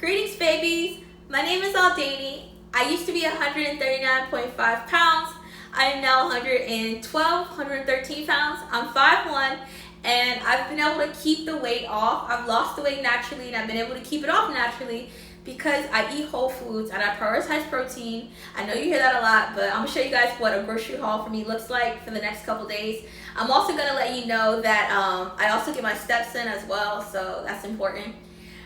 Greetings, babies. My name is Aldani. I used to be 139.5 pounds. I am now 112, 113 pounds. I'm 5'1", and I've been able to keep the weight off. I've lost the weight naturally, and I've been able to keep it off naturally because I eat whole foods and I prioritize protein. I know you hear that a lot, but I'm gonna show you guys what a grocery haul for me looks like for the next couple days. I'm also gonna let you know that I also get my steps in as well, so that's important.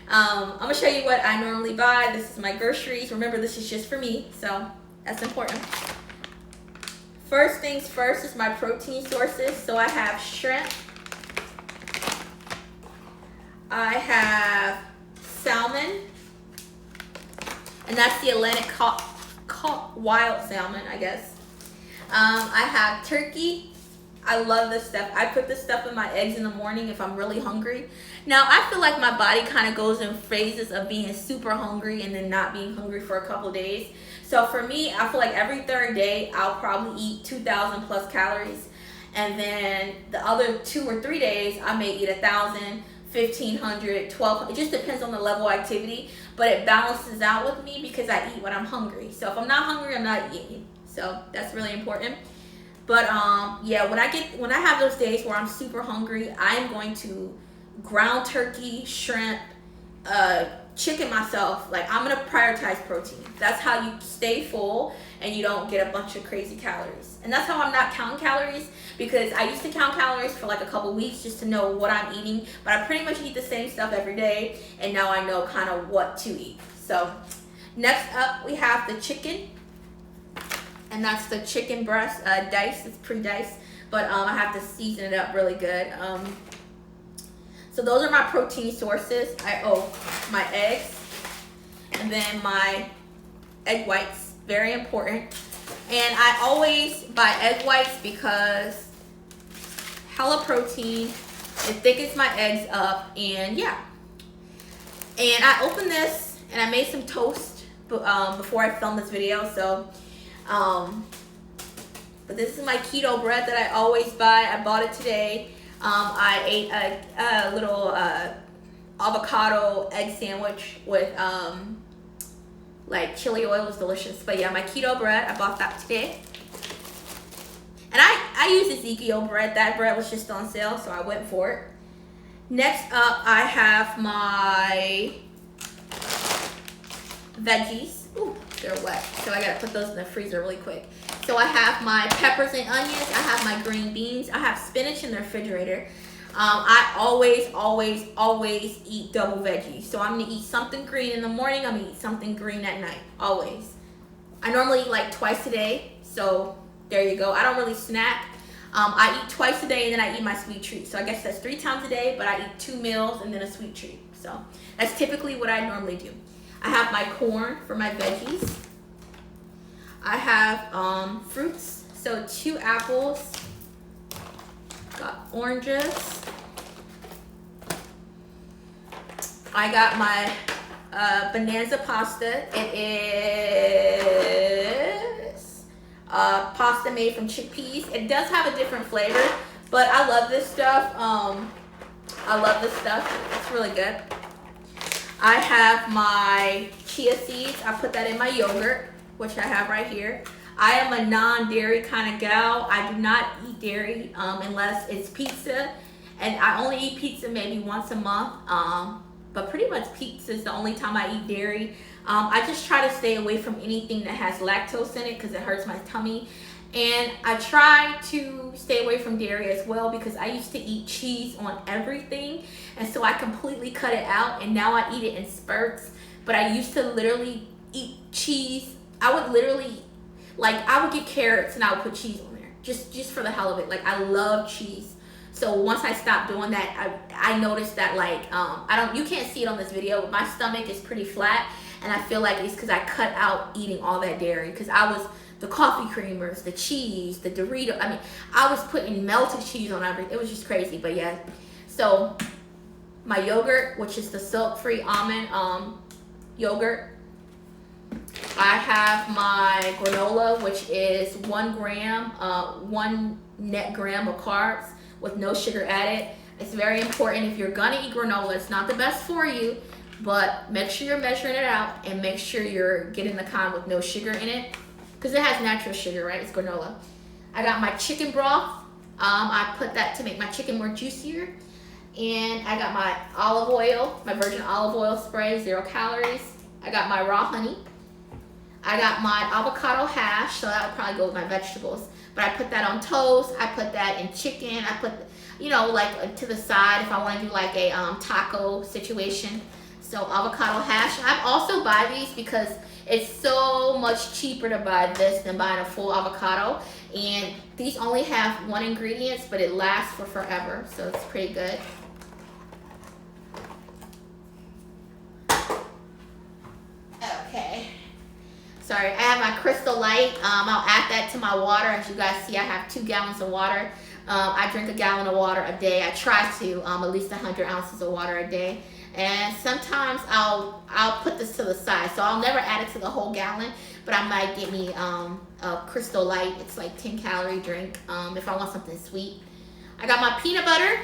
I'm gonna show you what I normally buy. This is my groceries. Remember, this is just for me, so that's important. First things first is my protein sources. So I have shrimp, I have salmon, and that's the Atlantic caught wild salmon, I guess. I have turkey. I love this stuff. I put this stuff in my eggs in the morning if I'm really hungry. Now, I feel like my body kind of goes in phases of being super hungry and then not being hungry for a couple days. So for me, I feel like every third day, I'll probably eat 2,000 plus calories. And then the other 2 or 3 days, I may eat 1,000, 1,500, 1,200. It just depends on the level of activity. But it balances out with me because I eat when I'm hungry. So if I'm not hungry, I'm not eating. So that's really important. But yeah, when I have those days where I'm super hungry, I'm going to ground turkey, shrimp, chicken myself. Like, I'm gonna prioritize protein. That's how you stay full and you don't get a bunch of crazy calories. And that's how I'm not counting calories, because I used to count calories for like a couple weeks just to know what I'm eating, but I pretty much eat the same stuff every day, and now I know kind of what to eat. So next up, we have the chicken. And that's the chicken breast diced. It's pre-diced, but I have to season it up really good. So those are my protein sources. My eggs, and then my egg whites, very important. And I always buy egg whites because hella protein. It thickens my eggs up, and yeah. And I opened this and I made some toast before I filmed this video. So. But this is my keto bread that I always buy. I bought it today. I ate a little avocado egg sandwich with like chili oil. It was delicious. But yeah, my keto bread, I bought that today. And I use Ezekiel bread. That bread was just on sale, so I went for it. Next up, I have my veggies. Ooh, they're wet, so I gotta put those in the freezer really quick. So I have my peppers and onions, I have my green beans, I have spinach in the refrigerator. I always eat double veggies. So I'm gonna eat something green in the morning, I'm gonna eat something green at night, always. I normally eat like twice a day, so there you go. I don't really snack. I eat twice a day and then I eat my sweet treat. So I guess that's 3 times a day, but I eat 2 meals and then a sweet treat. So that's typically what I normally do. I have my corn for my veggies. I have fruits, so 2 apples, got oranges. I got my Bonanza pasta. It is pasta made from chickpeas. It does have a different flavor, but I love this stuff. It's really good. I have my chia seeds. I put that in my yogurt, which I have right here. I am a non-dairy kind of gal. I do not eat dairy unless it's pizza. And I only eat pizza maybe once a month. But pretty much pizza is the only time I eat dairy. I just try to stay away from anything that has lactose in it because it hurts my tummy. And I try to stay away from dairy as well because I used to eat cheese on everything. And so I completely cut it out, and now I eat it in spurts. But I used to literally eat cheese. I would get carrots and I would put cheese on there just for the hell of it. Like, I love cheese. So once I stopped doing that, I noticed that, like, you can't see it on this video, but my stomach is pretty flat. And I feel like it's because I cut out eating all that dairy, because I was the coffee creamers, the cheese, the Dorito. I mean, I was putting melted cheese on everything. It was just crazy, but yeah. So my yogurt, which is the silk-free almond yogurt. I have my granola, which is 1 gram, 1 net gram of carbs with no sugar added. It's very important if you're gonna eat granola. It's not the best for you, But make sure you're measuring it out and make sure you're getting the kind with no sugar in it, because it has natural sugar, right? It's granola. I got my chicken broth. I put that to make my chicken more juicier. And I got my olive oil, my virgin olive oil spray, 0 calories. I got my raw honey. I got my avocado hash, so that would probably go with my vegetables. But I put that on toast. I put that in chicken. I put, you know, like to the side if I want to do like a taco situation. So avocado hash. I also buy these because it's so much cheaper to buy this than buying a full avocado. And these only have 1 ingredient, but it lasts for forever. So it's pretty good. Okay. Sorry, I have my Crystal Light. I'll add that to my water. As you guys see, I have 2 gallons of water. I drink 1 gallon of water a day. I try to, at least 100 ounces of water a day. And sometimes I'll put this to the side. So I'll never add it to the whole gallon, but I might get me a Crystal Light. It's like 10 calorie drink if I want something sweet. I got my peanut butter.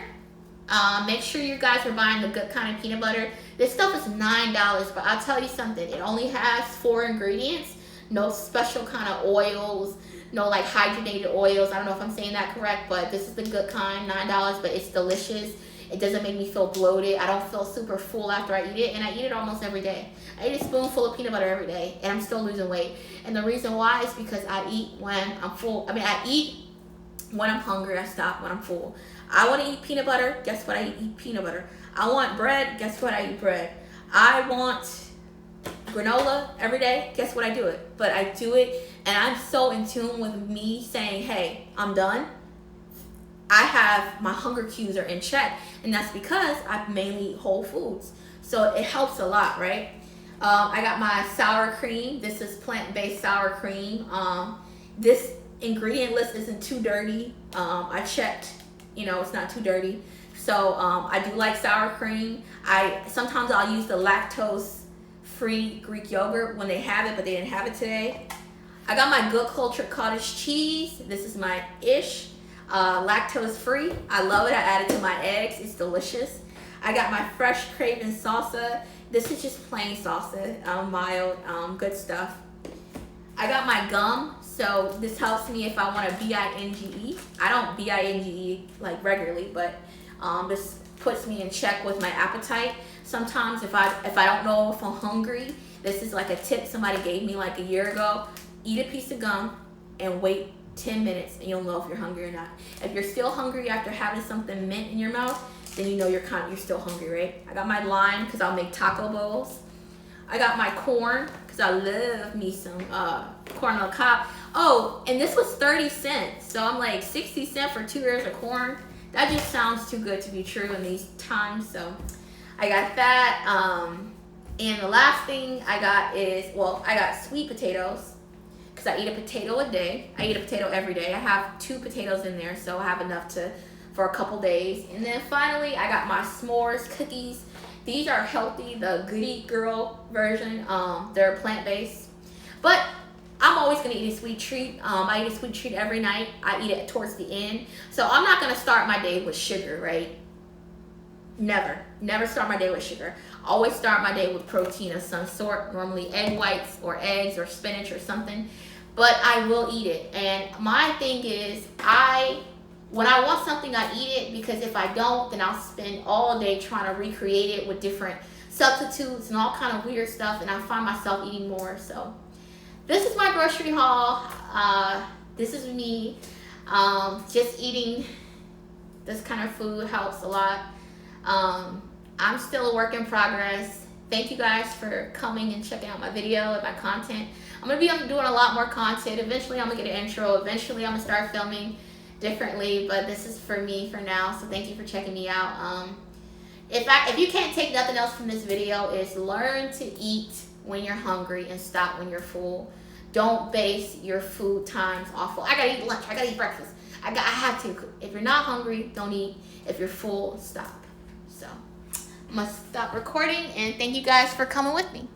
Make sure you guys are buying the good kind of peanut butter. This stuff is $9, but I'll tell you something. It only has 4 ingredients. No special kind of oils. No like hydrogenated oils. I don't know if I'm saying that correct, but this is the good kind. $9, but it's delicious. It doesn't make me feel bloated. I don't feel super full after I eat it, and I eat it almost every day. I eat a spoonful of peanut butter every day, and I'm still losing weight. And the reason why is because I eat when I'm full. I mean, I eat when I'm hungry. I stop when I'm full. I want to eat peanut butter. Guess what? I eat peanut butter. I want bread. Guess what? I eat bread. I want granola every day. Guess what? I do it. But I do it, and I'm so in tune with me saying, hey, I'm done. I have my hunger cues are in check, and that's because I mainly eat whole foods. So it helps a lot, right? I got my sour cream. This is plant-based sour cream. This ingredient list isn't too dirty. I checked, you know, it's not too dirty. So I do like sour cream. Sometimes I'll use the lactose-free Greek yogurt when they have it, but they didn't have it today. I got my Good Culture cottage cheese. This is my ish. Lactose free. I love it. I add it to my eggs. It's delicious. I got my fresh Craven salsa. This is just plain salsa, mild, good stuff. I got my gum. So this helps me if I want to binge. I don't binge like regularly, but this puts me in check with my appetite. Sometimes if I don't know if I'm hungry, this is like a tip somebody gave me like a year ago. Eat a piece of gum and wait 10 minutes and you'll know if you're hungry or not. If you're still hungry after having something mint in your mouth, then you know you're still hungry, right? I got my lime because I'll make taco bowls. I got my corn because I love me some corn on the cob. Oh, and this was 30 cents. So I'm like 60 cents for 2 ears of corn. That just sounds too good to be true in these times. So I got that. And the last thing I got is, I got sweet potatoes. I eat a potato a day. I eat a potato every day. I have 2 potatoes in there, so I have enough for a couple days. And then finally, I got my s'mores cookies. These are healthy, the Goody Girl version. They're plant-based. But I'm always gonna eat a sweet treat. I eat a sweet treat every night. I eat it towards the end. So I'm not gonna start my day with sugar, right? Never start my day with sugar. Always start my day with protein of some sort, normally egg whites or eggs or spinach or something. But I will eat it. And my thing is, when I want something, I eat it, because if I don't, then I'll spend all day trying to recreate it with different substitutes and all kind of weird stuff, and I find myself eating more. So this is my grocery haul. This is me. Just eating this kind of food helps a lot. I'm still a work in progress. Thank you guys for coming and checking out my video and my content. I'm going to be doing a lot more content. Eventually I'm going to get an intro. Eventually I'm going to start filming differently, but this is for me for now. So thank you for checking me out. If you can't take nothing else from this video, is learn to eat when you're hungry and stop when you're full. Don't base your food times off of, I got to eat lunch, I got to eat breakfast. I have to. If you're not hungry, don't eat. If you're full, stop. So I'm going to stop recording, and thank you guys for coming with me.